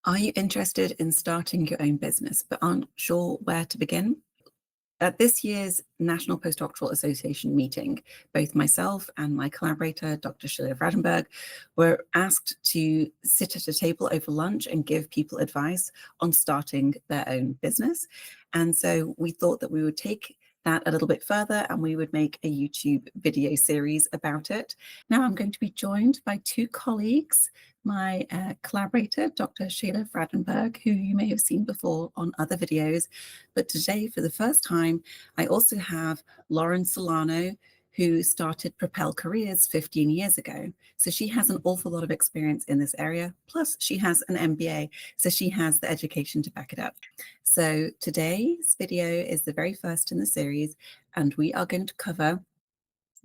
Are you interested in starting your own business but aren't sure where to begin? At this year's National Postdoctoral Association meeting, both myself and my collaborator, Dr. Sheila Vradenberg, were asked to sit at a table over lunch and give people advice on starting their own business. And so we thought that we would take that a little bit further and we would make a YouTube video series about it. Now I'm going to be joined by two colleagues, my collaborator, Dr. Sheila Vradenberg, who you may have seen before on other videos, but today, for the first time, I also have Lauren Solano, who started Propel Careers 15 years ago. So she has an awful lot of experience in this area, plus she has an MBA, so she has the education to back it up. So today's video is the very first in the series, and we are going to cover: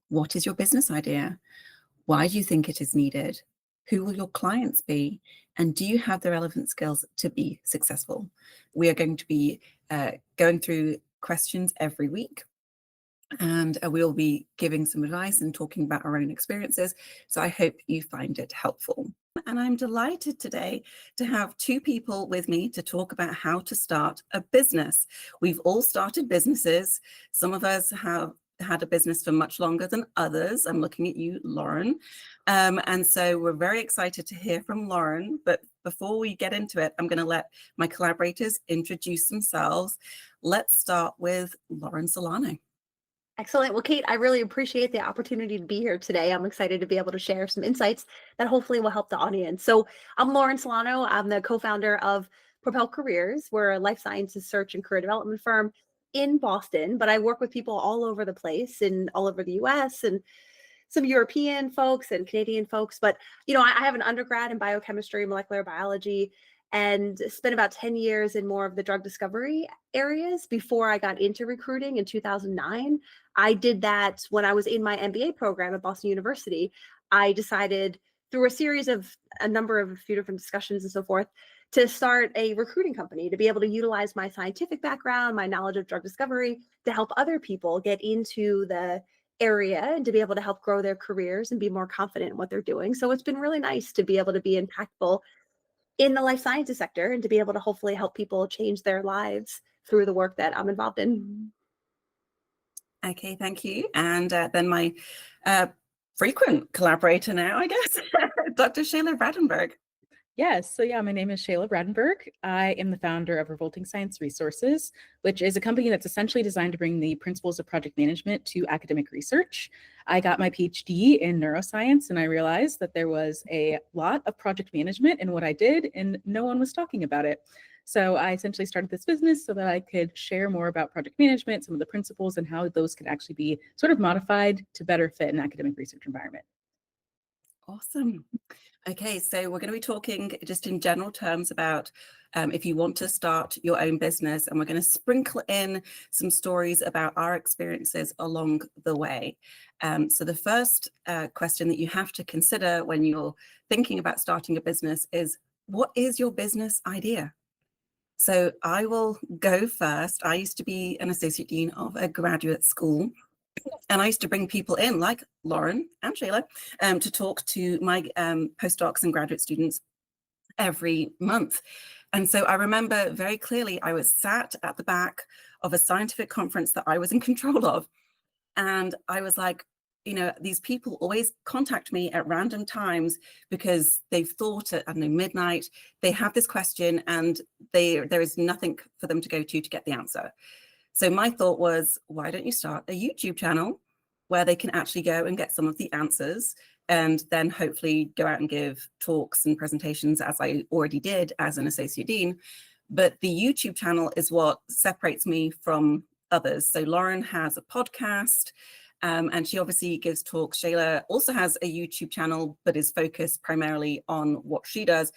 what is your business idea? Why do you think it is needed? Who will your clients be? And do you have the relevant skills to be successful? We are going to be going through questions every week, and we'll be giving some advice and talking about our own experiences. So I hope you find it helpful. And I'm delighted today to have two people with me to talk about how to start a business. We've all started businesses. Some of us have had a business for much longer than others. I'm looking at you, Lauren. And so we're very excited to hear from Lauren. But before we get into it, I'm going to let my collaborators introduce themselves. Let's start with Lauren Solano. Excellent. Well, Kate, I really appreciate the opportunity to be here today. I'm excited to be able to share some insights that hopefully will help the audience. So I'm Lauren Solano. I'm the co-founder of Propel Careers. We're a life sciences search and career development firm in Boston, but I work with people all over the place and all over the US and some European folks and Canadian folks. But, I have an undergrad in biochemistry, molecular biology, and spent about 10 years in more of the drug discovery areas before I got into recruiting in 2009. I did that when I was in my MBA program at Boston University. I decided through a few different discussions and so forth, to start a recruiting company to be able to utilize my scientific background, my knowledge of drug discovery to help other people get into the area and to be able to help grow their careers and be more confident in what they're doing. So it's been really nice to be able to be impactful in the life sciences sector and to be able to hopefully help people change their lives through the work that I'm involved in. Okay, thank you. And then my frequent collaborator now, I guess, Dr. Sheila Vradenberg. Yes. So my name is Sheila Bradenberg. I am the founder of Revolting Science Resources, which is a company that's essentially designed to bring the principles of project management to academic research. I got my PhD in neuroscience, and I realized that there was a lot of project management in what I did, and no one was talking about it. So I essentially started this business so that I could share more about project management, some of the principles, and how those could actually be sort of modified to better fit an academic research environment. Awesome. Okay, so we're going to be talking just in general terms about if you want to start your own business, and we're going to sprinkle in some stories about our experiences along the way. So the first question that you have to consider when you're thinking about starting a business is, what is your business idea? So I will go first. I used to be an associate dean of a graduate school. And I used to bring people in, like Lauren and Sheila, to talk to my postdocs and graduate students every month. And so I remember very clearly, I was sat at the back of a scientific conference that I was in control of. And I was like, these people always contact me at random times because they've thought at, midnight, they have this question and there is nothing for them to go to get the answer. So my thought was, why don't you start a YouTube channel where they can actually go and get some of the answers, and then hopefully go out and give talks and presentations, as I already did as an associate dean. But the YouTube channel is what separates me from others. So Lauren has a podcast, and she obviously gives talks. Sheila also has a YouTube channel, but is focused primarily on what she does.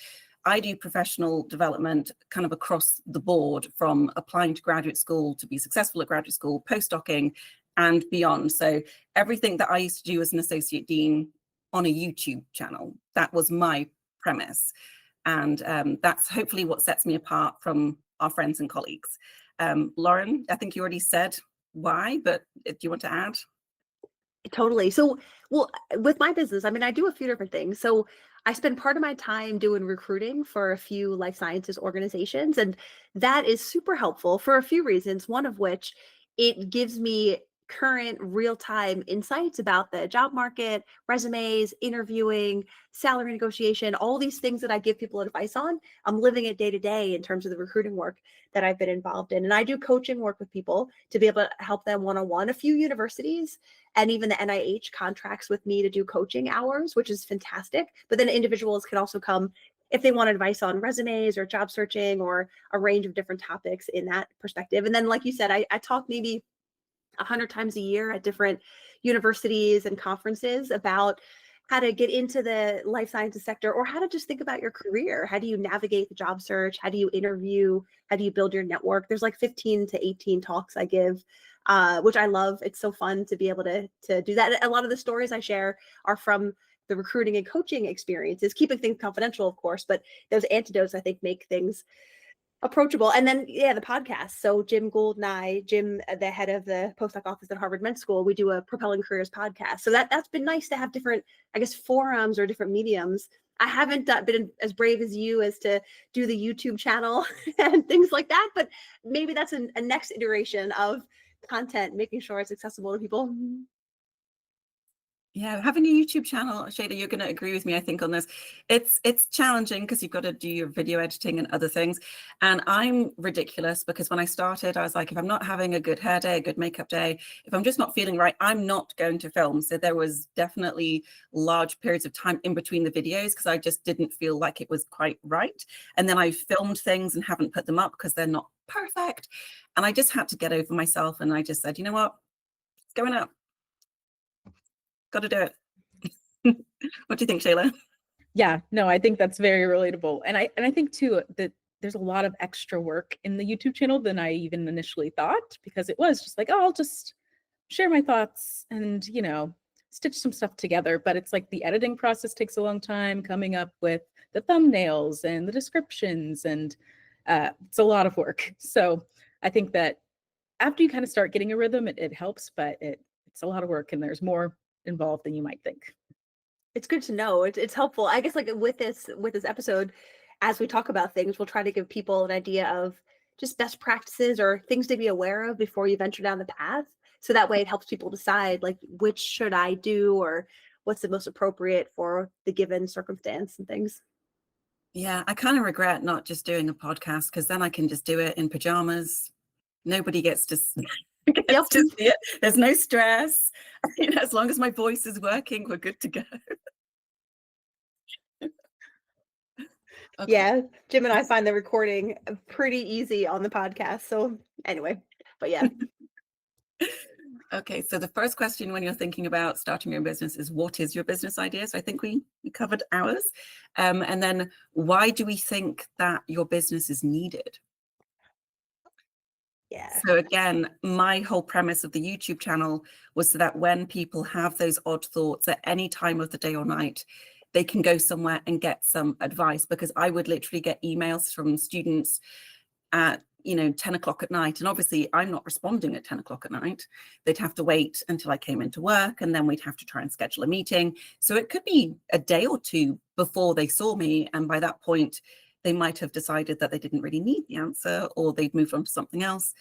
I do professional development kind of across the board, from applying to graduate school to be successful at graduate school, postdocing, and beyond. So everything that I used to do as an associate dean on a YouTube channel, that was my premise. And that's hopefully what sets me apart from our friends and colleagues. Lauren, I think you already said why, but do you want to add? Totally. So, well, with my business, I do a few different things. So I spend part of my time doing recruiting for a few life sciences organizations, and that is super helpful for a few reasons. One of which, it gives me current real-time insights about the job market, resumes, interviewing, salary negotiation, all these things that I give people advice on. I'm living it day to day in terms of the recruiting work that I've been involved in. And I do coaching work with people to be able to help them one-on-one. A few universities and even the NIH contracts with me to do coaching hours, which is fantastic. But then individuals can also come if they want advice on resumes or job searching or a range of different topics in that perspective. And then, like you said, I talk maybe 100 times a year at different universities and conferences about how to get into the life sciences sector, or how to just think about your career. How do you navigate the job search? How do you interview? How do you build your network? There's like 15 to 18 talks I give, which I love. It's so fun to be able to do that. A lot of the stories I share are from the recruiting and coaching experiences, keeping things confidential, of course, but those antidotes, I think, make things approachable. And then, yeah, the podcast. So Jim Gould and I, Jim, the head of the postdoc office at Harvard Med School, we do a Propelling Careers podcast. So that's been nice to have different, I guess, forums or different mediums. I haven't been as brave as you as to do the YouTube channel and things like that, but maybe that's a next iteration of content, making sure it's accessible to people. Yeah, having a YouTube channel, Shayla, you're going to agree with me, I think, on this. It's challenging because you've got to do your video editing and other things. And I'm ridiculous because when I started, I was like, if I'm not having a good hair day, a good makeup day, if I'm just not feeling right, I'm not going to film. So there was definitely large periods of time in between the videos because I just didn't feel like it was quite right. And then I filmed things and haven't put them up because they're not perfect. And I just had to get over myself. And I just said, you know what, it's going up. Got to do it. What do you think, Shayla? Yeah, no, I think that's very relatable. And I think too that there's a lot of extra work in the YouTube channel than I even initially thought, because it was just like, oh, I'll just share my thoughts and, stitch some stuff together. But it's like the editing process takes a long time, coming up with the thumbnails and the descriptions, and it's a lot of work. So I think that after you kind of start getting a rhythm, it helps, but it's a lot of work and there's more involved than you might think. It's good to know. It's helpful. I guess, like, with this episode, as we talk about things, we'll try to give people an idea of just best practices or things to be aware of before you venture down the path. So that way it helps people decide, like, which should I do, or what's the most appropriate for the given circumstance and things. Yeah, I kind of regret not just doing a podcast because then I can just do it in pajamas. Nobody gets to Yep. to see it. There's no stress. As long as my voice is working, we're good to go. Okay. Yeah, Jim and I find the recording pretty easy on the podcast. So anyway, but yeah. Okay, so the first question when you're thinking about starting your own business is, what is your business idea? So I think we covered ours. And then, why do we think that your business is needed? Yeah. So again, my whole premise of the YouTube channel was so that when people have those odd thoughts at any time of the day or night, they can go somewhere and get some advice, because I would literally get emails from students at 10 o'clock at night, and obviously I'm not responding at 10 o'clock at night. They'd have to wait until I came into work, and then we'd have to try and schedule a meeting. So it could be a day or two before they saw me, and by that point they might have decided that they didn't really need the answer, or they'd moved on to something else.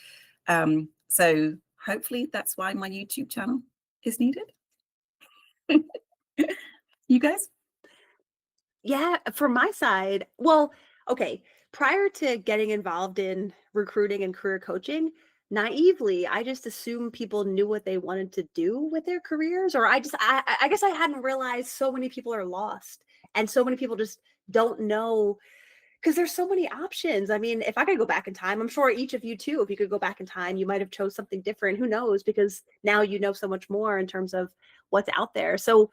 So hopefully that's why my YouTube channel is needed. You guys? Yeah, from my side, well, okay, prior to getting involved in recruiting and career coaching, naively, I just assumed people knew what they wanted to do with their careers, or I guess I hadn't realized so many people are lost and so many people just don't know, because there's so many options. I mean, if I could go back in time, I'm sure each of you too, if you could go back in time, you might have chose something different. Who knows? Because now you know so much more in terms of what's out there. So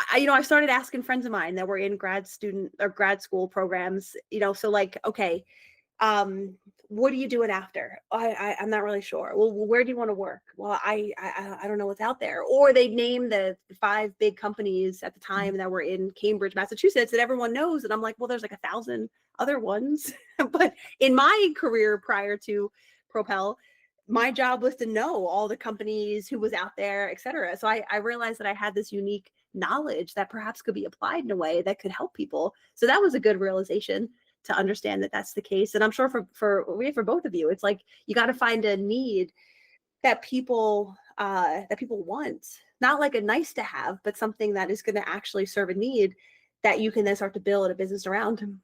I started asking friends of mine that were in grad school programs, so like, okay, what are you doing after? I'm not really sure. Well, where do you want to work? Well, I don't know what's out there. Or they name the 5 big companies at the time that were in Cambridge, Massachusetts, that everyone knows. And I'm like, well, there's like 1,000 other ones. But in my career prior to Propel, my job was to know all the companies, who was out there, et cetera. So I realized that I had this unique knowledge that perhaps could be applied in a way that could help people. So that was a good realization to understand that that's the case. And I'm sure for both of you, it's like you got to find a need that people want, not like a nice to have, but something that is going to actually serve a need that you can then start to build a business around.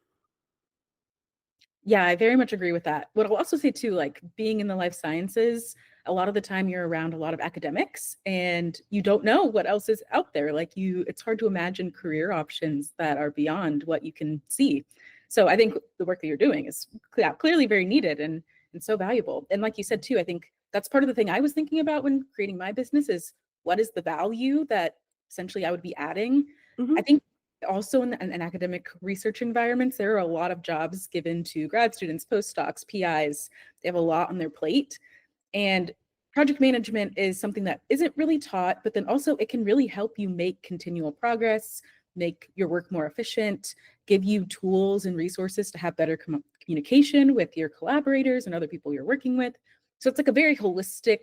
Yeah, I very much agree with that. What I'll also say too, like being in the life sciences, a lot of the time you're around a lot of academics and you don't know what else is out there. It's hard to imagine career options that are beyond what you can see. So I think the work that you're doing is clearly very needed and so valuable. And like you said too, I think that's part of the thing I was thinking about when creating my business is what is the value that essentially I would be adding. Mhm. I think also in academic research environments, there are a lot of jobs given to grad students, postdocs, PIs. They have a lot on their plate. And project management is something that isn't really taught, but then also it can really help you make continual progress, make your work more efficient, give you tools and resources to have better communication with your collaborators and other people you're working with. So it's like a very holistic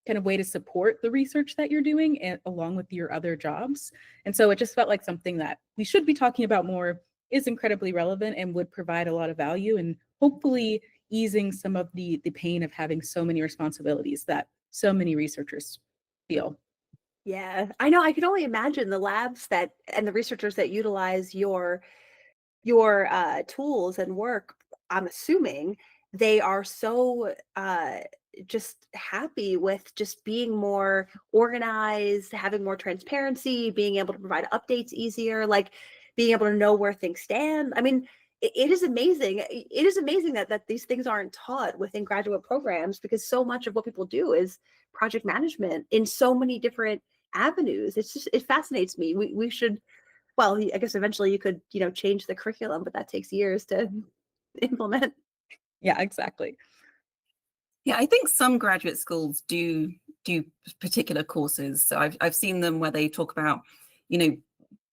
kind of way to support the research that you're doing and along with your other jobs. And so it just felt like something that we should be talking about more, is incredibly relevant and would provide a lot of value and hopefully easing some of the pain of having so many responsibilities that so many researchers feel. Yeah, I know. I can only imagine the labs that and the researchers that utilize your tools and work. I'm assuming they are so just happy with just being more organized, having more transparency, being able to provide updates easier, like being able to know where things stand. I mean, it is amazing. It is amazing that these things aren't taught within graduate programs because so much of what people do is project management in so many different avenues. It fascinates me. We should, well, I guess eventually you could, change the curriculum, but that takes years to implement. Yeah, exactly. Yeah, I think some graduate schools do particular courses. So I've seen them where they talk about, you know,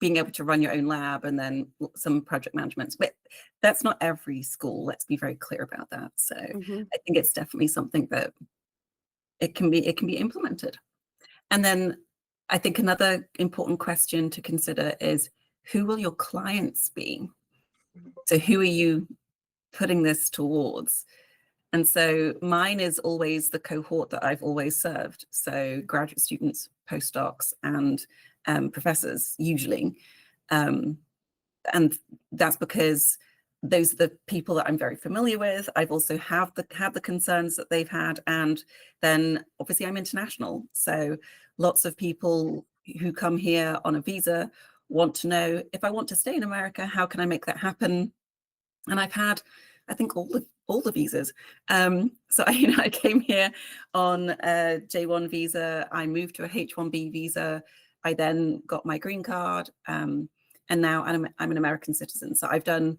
being able to run your own lab and then some project management. But that's not every school. Let's be very clear about that. So Mhm. I think it's definitely something that it can be implemented. And then I think another important question to consider is who will your clients be? So who are you putting this towards? And so mine is always the cohort that I've always served. So graduate students, postdocs, and professors usually. Um, and that's because those are the people that I'm very familiar with. I've also have the concerns that they've had, and then obviously I'm international, so lots of people who come here on a visa want to know, if I want to stay in America, how can I make that happen? And I've had, I think, all the visas. So I came here on a J1 visa. I moved to a H1B visa. I then got my green card, and now I'm an American citizen. So I've done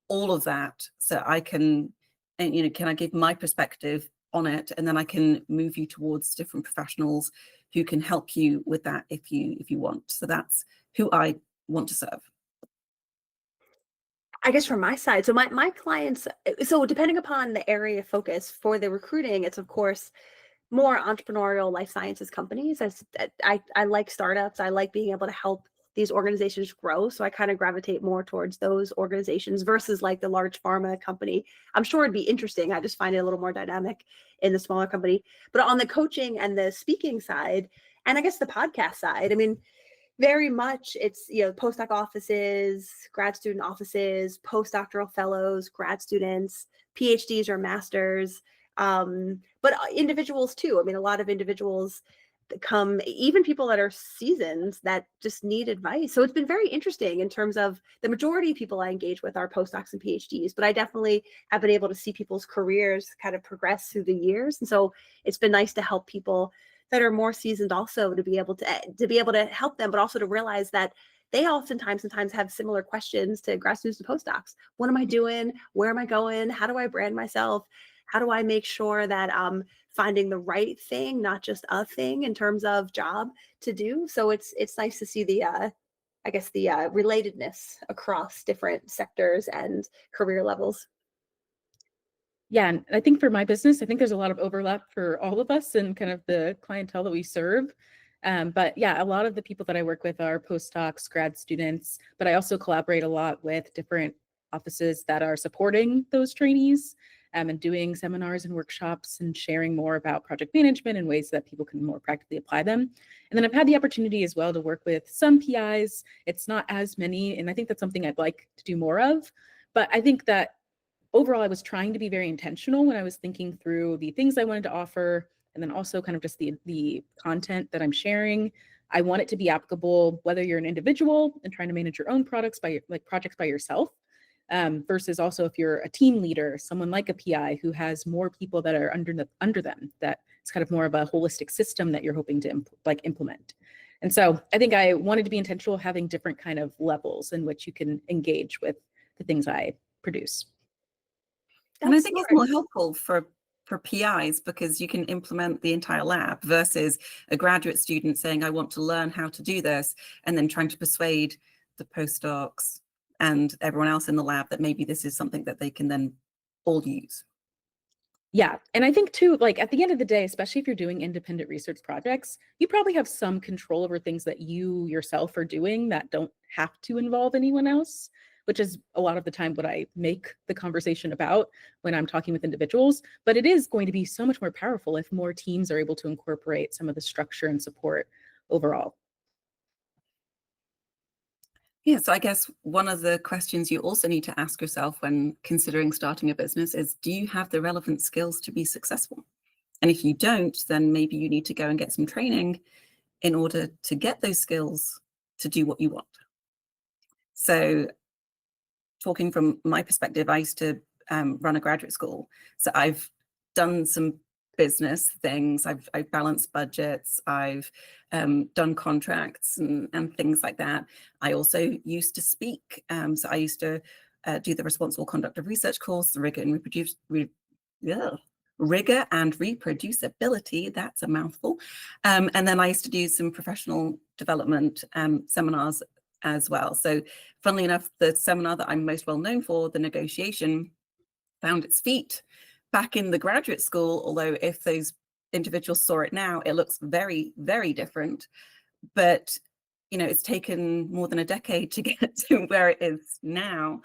all of that, so I can, and can I give my perspective on it, and then I can move you towards different professionals who can help you with that if you want. So that's who I want to serve. I guess from my side, so my clients, so depending upon the area of focus for the recruiting, it's of course more entrepreneurial life sciences companies. I like startups. I like being able to help these organizations grow. So I kind of gravitate more towards those organizations versus like the large pharma company. I'm sure it'd be interesting. I just find it a little more dynamic in the smaller company. But on the coaching and the speaking side, and I guess the podcast side, I mean, very much it's, postdoc offices, grad student offices, postdoctoral fellows, grad students, PhDs or masters, but individuals too. I mean, a lot of individuals that come, even people that are seasoned that just need advice. So it's been very interesting in terms of the majority of people I engage with are postdocs and PhDs, but I definitely have been able to see people's careers kind of progress through the years. And so it's been nice to help people that are more seasoned also to be able to help them, but also to realize that they oftentimes sometimes have similar questions to grad students and postdocs. What am I doing? Where am I going? How do I brand myself? How do I make sure that I'm finding the right thing, not just a thing in terms of job to do? So it's nice to see the I guess the relatedness across different sectors and career levels. Yeah, and I think for my business, I think there's a lot of overlap for all of us and kind of the clientele that we serve. But yeah, a lot of the people that I work with are postdocs, grad students, but I also collaborate a lot with different offices that are supporting those trainees, and doing seminars and workshops and sharing more about project management and ways that people can more practically apply them. And then I've had the opportunity as well to work with some PIs. It's not as many, and I think that's something I'd like to do more of. But I think that overall, I was trying to be very intentional when I was thinking through the things I wanted to offer, and then also kind of just the content that I'm sharing. I want it to be applicable, whether you're an individual and trying to manage your own projects by yourself, versus also if you're a team leader, someone like a PI who has more people that are under them, that it's kind of more of a holistic system that you're hoping to implement. And so I think I wanted to be intentional, having different kind of levels in which you can engage with the things I produce. And I think it's more helpful for PIs because you can implement the entire lab versus a graduate student saying, I want to learn how to do this, and then trying to persuade the postdocs and everyone else in the lab that maybe this is something that they can then all use. Yeah. And I think too, like at the end of the day, especially if you're doing independent research projects, you probably have some control over things that you yourself are doing that don't have to involve anyone else, which is a lot of the time what I make the conversation about when I'm talking with individuals. But it is going to be so much more powerful if more teams are able to incorporate some of the structure and support overall. Yeah, so I guess one of the questions you also need to ask yourself when considering starting a business is, do you have the relevant skills to be successful? And if you don't, then maybe you need to go and get some training in order to get those skills to do what you want. So talking from my perspective, I used to run a graduate school. So I've done some business things. I've balanced budgets. I've done contracts and things like that. I also used to speak. So I used to do the responsible conduct of research course, the rigor and reproducibility. That's a mouthful. And then I used to do some professional development seminars as well. So funnily enough, the seminar that I'm most well known for, the negotiation, found its feet back in the graduate school, although if those individuals saw it now, it looks very, very different. But, you know, it's taken more than a decade to get to where it is now.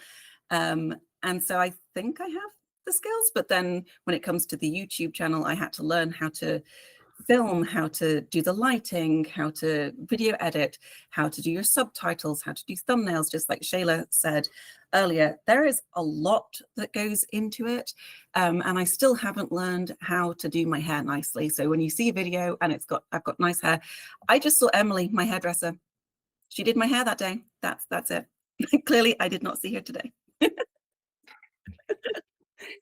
And so I think I have the skills, but then when it comes to the YouTube channel, I had to learn how to film, how to do the lighting, how to video edit, how to do your subtitles, how to do thumbnails, just like Shayla said earlier. There is a lot that goes into it. And I still haven't learned how to do my hair nicely. So when you see a video and I've got nice hair, I just saw Emily, my hairdresser. She did my hair that day. That's it. Clearly, I did not see her today.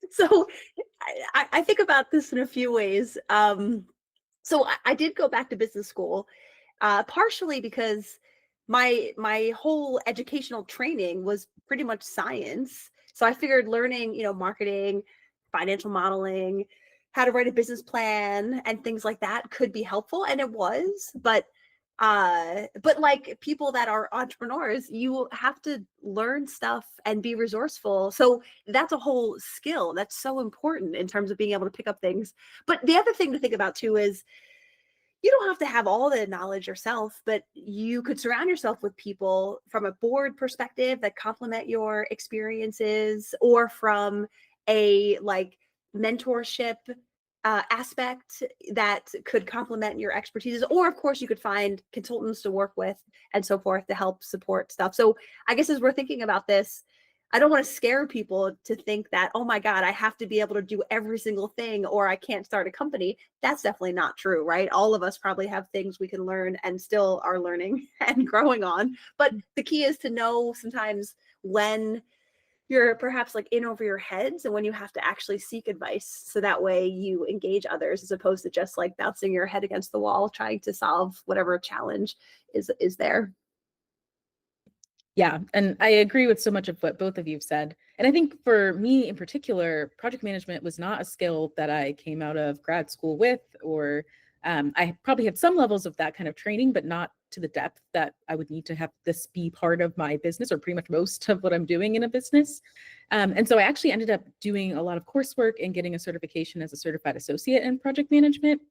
So I think about this in a few ways. So I did go back to business school, partially because my whole educational training was pretty much science. So I figured learning, marketing, financial modeling, how to write a business plan and things like that could be helpful. And it was, but like people that are entrepreneurs, you have to learn stuff and be resourceful. So that's a whole skill that's so important in terms of being able to pick up things. But the other thing to think about too is you don't have to have all the knowledge yourself, but you could surround yourself with people from a board perspective that complement your experiences, or from a mentorship aspect that could complement your expertise. Or of course you could find consultants to work with and so forth to help support stuff. So I guess as we're thinking about this, I don't want to scare people to think that, oh my God, I have to be able to do every single thing or I can't start a company. That's definitely not true, right? All of us probably have things we can learn and still are learning and growing on. But the key is to know sometimes when you're perhaps in over your heads and when you have to actually seek advice. So that way you engage others as opposed to just bouncing your head against the wall, trying to solve whatever challenge is there. Yeah, and I agree with so much of what both of you have said. And I think for me in particular, project management was not a skill that I came out of grad school with, or I probably had some levels of that kind of training, but not to the depth that I would need to have this be part of my business, or pretty much most of what I'm doing in a business. And so I actually ended up doing a lot of coursework and getting a certification as a certified associate in project management.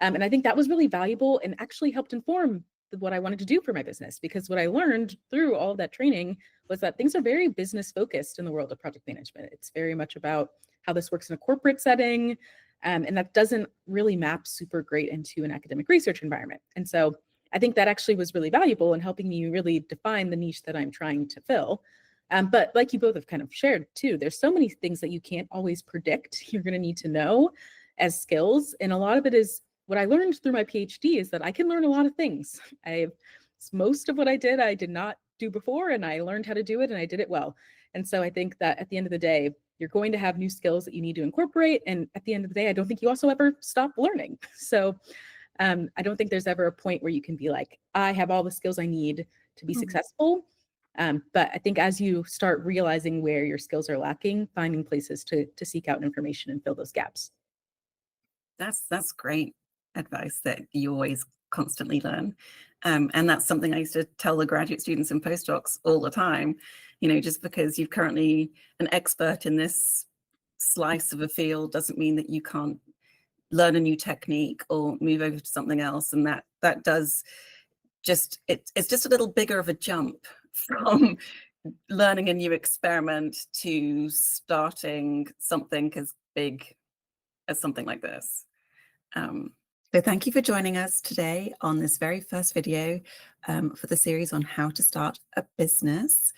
And I think that was really valuable and actually helped inform what I wanted to do for my business, because what I learned through all of that training was that things are very business focused in the world of project management. It's very much about how this works in a corporate setting. And that doesn't really map super great into an academic research environment. And so I think that actually was really valuable in helping me really define the niche that I'm trying to fill. But like you both have kind of shared too, there's so many things that you can't always predict you're going to need to know as skills. And a lot of it is what I learned through my PhD is that I can learn a lot of things. Most of what I did not do before, and I learned how to do it and I did it well. And so I think that at the end of the day, you're going to have new skills that you need to incorporate. And at the end of the day, I don't think you also ever stop learning. So I don't think there's ever a point where you can be like, I have all the skills I need to be successful. But I think as you start realizing where your skills are lacking, finding places to seek out information and fill those gaps. That's great advice, that you always constantly learn. And that's something I used to tell the graduate students and postdocs all the time. Just because you're currently an expert in this slice of a field doesn't mean that you can't learn a new technique or move over to something else. And that does just, it's just a little bigger of a jump from learning a new experiment to starting something as big as something like this. So thank you for joining us today on this very first video for the series on how to start a business.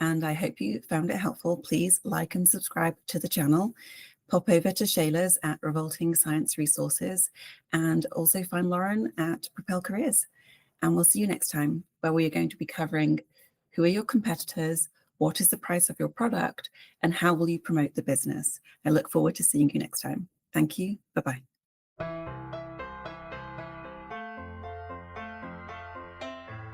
And I hope you found it helpful. Please like and subscribe to the channel. Pop over to Shayla's at Revolting Science Resources, and also find Lauren at Propel Careers. And we'll see you next time, where we are going to be covering who are your competitors, what is the price of your product, and how will you promote the business. I look forward to seeing you next time. Thank you. Bye-bye.